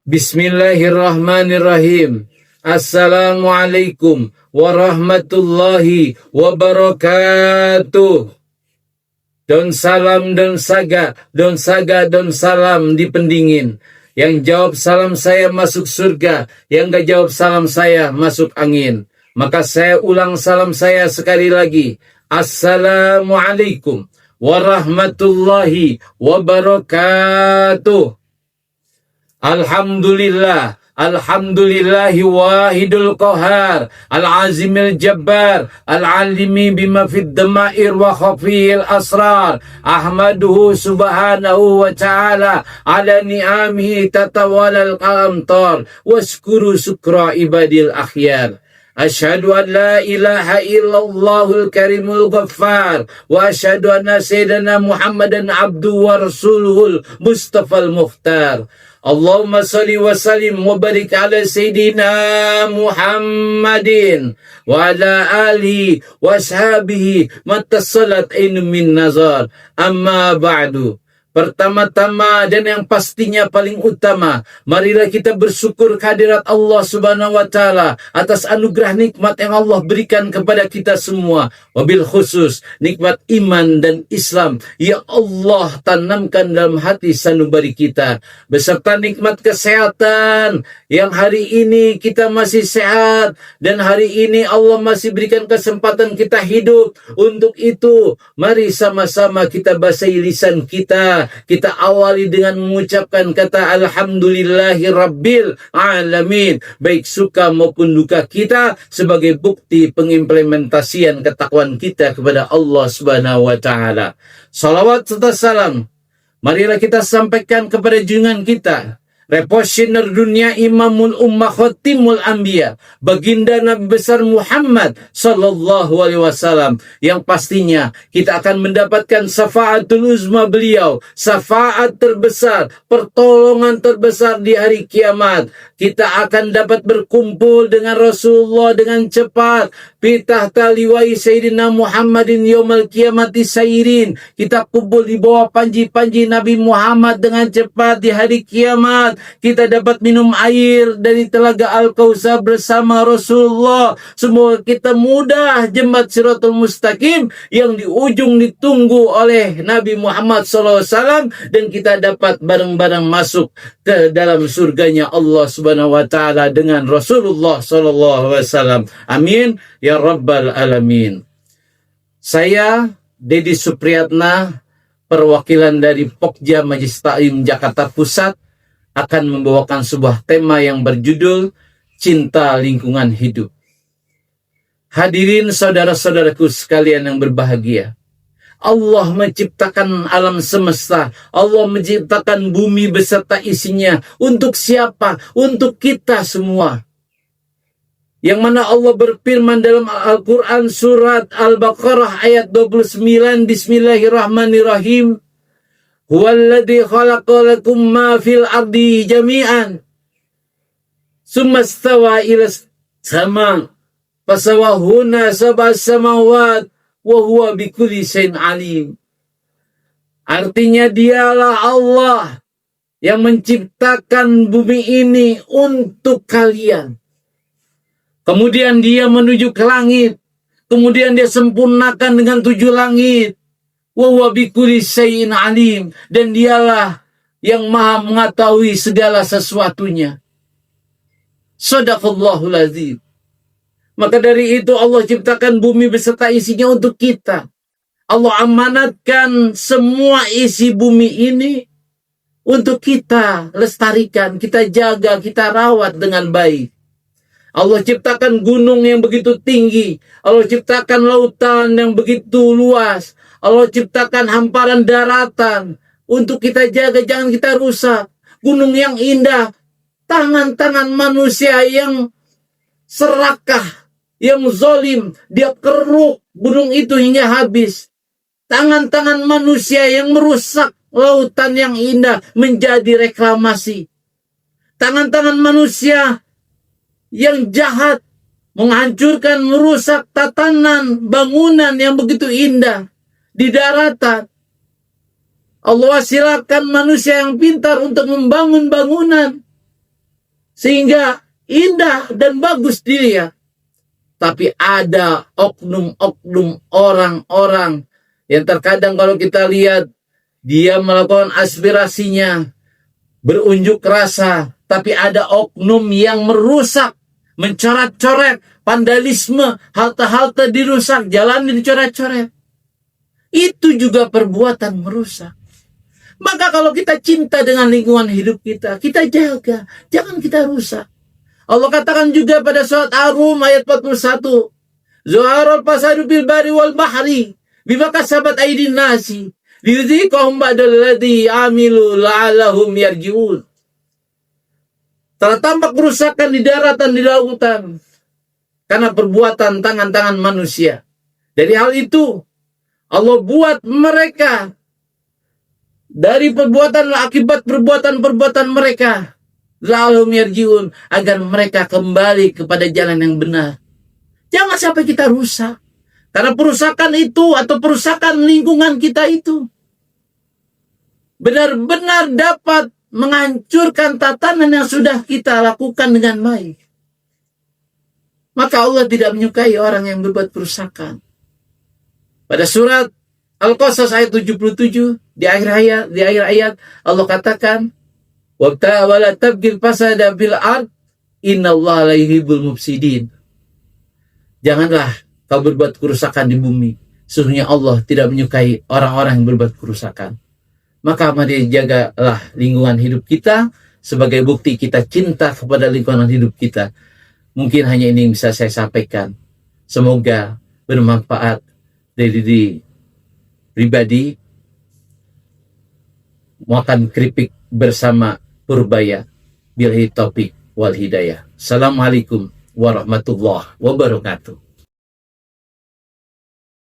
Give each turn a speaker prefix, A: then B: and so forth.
A: Bismillahirrahmanirrahim. Assalamualaikum warahmatullahi wabarakatuh. Daun salam, daun saga, daun saga, daun salam dipendingin. Yang jawab salam saya masuk surga, yang gak jawab salam saya masuk angin. Maka saya ulang salam saya sekali lagi. Assalamualaikum warahmatullahi wabarakatuh. Alhamdulillah, alhamdulillahi wahidul qahar, al-azimil jabbar, al-alimi bima fid damair wa khafiyil asrar. Ahmaduhu subhanahu wa ta'ala ala ni'amihi tatawalal amtar, waskuru sukra ibadil akhyar. Asyhadu an la ilaha illallahul karimul ghaffar wa asyhadu anna sayyidana Muhammadan abduhu wa rasuluhul mustafal mukhtar. Allahumma salli wa sallim wa barik ala sayyidina Muhammadin wa ala alihi wa ashabihi mattasalat ainu min nazar. Amma ba'du. Pertama-tama dan yang pastinya paling utama, marilah kita bersyukur kehadirat Allah Subhanahu wa Ta'ala atas anugerah nikmat yang Allah berikan kepada kita semua. Wabil khusus nikmat iman dan Islam yang Allah tanamkan dalam hati sanubari kita, beserta nikmat kesehatan yang hari ini kita masih sehat dan hari ini Allah masih berikan kesempatan kita hidup. Untuk itu, mari sama-sama kita basahi lisan kita. Kita awali dengan mengucapkan kata Alhamdulillahi Rabbil Alamin, baik suka maupun duka kita, sebagai bukti pengimplementasian ketakwaan kita kepada Allah Subhanahu wa Ta'ala. Salawat serta salam marilah kita sampaikan kepada junjungan kita, Revolusioner dunia, Imamul Ummah, Khatimul Anbiya, Baginda Nabi besar Muhammad sallallahu alaihi wasallam, yang pastinya kita akan mendapatkan syafaatul uzma beliau, syafaat terbesar, pertolongan terbesar di hari kiamat. Kita akan dapat berkumpul dengan Rasulullah dengan cepat. Pitah taliwai Sayyidina Muhammadin yaumal kiamati sayrin. Kita kumpul di bawah panji-panji Nabi Muhammad dengan cepat di hari kiamat. Kita dapat minum air dari telaga Al-Kautsar bersama Rasulullah. Semoga kita mudah jembat Siratul Mustaqim yang di ujung ditunggu oleh Nabi Muhammad SAW, dan kita dapat bareng-bareng masuk ke dalam surganya Allah Subhanahu wa Ta'ala dengan Rasulullah SAW. Amin ya Rabbal Alamin. Saya Dedi Supriyatna, perwakilan dari Pokja Majelis Taklim Jakarta Pusat, akan membawakan sebuah tema yang berjudul Cinta Lingkungan Hidup. Hadirin saudara-saudaraku sekalian yang berbahagia, Allah menciptakan alam semesta, Allah menciptakan bumi beserta isinya. Untuk siapa? Untuk kita semua. Yang mana Allah berfirman dalam Al-Quran surat Al-Baqarah ayat 29, Bismillahirrahmanirrahim. Huwallazi khalaqa lakum ma fil ardi jami'an summa stawa ila sama fasawahuna sab'a samawat wa huwa bikulli syai'in alim. Artinya dialah Allah yang menciptakan bumi ini untuk kalian. Kemudian dia menuju ke langit. Kemudian dia sempurnakan dengan 7 langit. Wa huwa bikulli syai'in alim, dan dialah yang maha mengetahui segala sesuatunya. Shadaqallahul azim. Maka dari itu Allah ciptakan bumi beserta isinya untuk kita. Allah amanatkan semua isi bumi ini untuk kita lestarikan, kita jaga, kita rawat dengan baik. Allah ciptakan gunung yang begitu tinggi. Allah ciptakan lautan yang begitu luas. Allah ciptakan hamparan daratan untuk kita jaga, jangan kita rusak. Gunung yang indah, tangan-tangan manusia yang serakah, yang zalim, dia keruk gunung itu hingga habis. Tangan-tangan manusia yang merusak lautan yang indah menjadi reklamasi. Tangan-tangan manusia yang jahat menghancurkan, merusak tatanan bangunan yang begitu indah di daratan. Allah silakan manusia yang pintar untuk membangun bangunan sehingga indah dan bagus dilihat. Tapi ada oknum-oknum orang-orang yang terkadang kalau kita lihat, dia melakukan aspirasinya, berunjuk rasa, tapi ada oknum yang merusak, mencoret-coret, vandalisme, halte-halte dirusak, jalan dicoret-coret. Itu juga perbuatan merusak. Maka kalau kita cinta dengan lingkungan hidup kita, kita jaga, jangan kita rusak. Allah katakan juga pada surat Ar-Rum ayat 41, Zuharul fasadu bil bari wal bahri bima kasabat aydin nasi liyudhiqahum ba'dal ladzi amilu la'allahum yarji'un. Telah tampak kerusakan di daratan, di lautan, karena perbuatan tangan-tangan manusia. Dari hal itu, Allah buat mereka dari perbuatan, akibat perbuatan-perbuatan mereka, la'allahum yarji'un, agar mereka kembali kepada jalan yang benar. Jangan sampai kita rusak. Karena perusakan itu atau perusakan lingkungan kita itu benar-benar dapat menghancurkan tatanan yang sudah kita lakukan dengan baik. Maka Allah tidak menyukai orang yang berbuat perusakan. Pada surat Al-Qasas ayat 77, di akhir ayat Allah katakan, wala tabghil fasada fil ard innallaha la yuhibbul mufsidin. Janganlah kau berbuat kerusakan di bumi, sesungguhnya Allah tidak menyukai orang-orang yang berbuat kerusakan. Maka mari jagalah lingkungan hidup kita sebagai bukti kita cinta kepada lingkungan hidup kita. Mungkin hanya ini yang bisa saya sampaikan. Semoga bermanfaat dari diri pribadi. Makan keripik bersama Purbaya, billahi taufik wal hidayah. Assalamualaikum warahmatullahi wabarakatuh.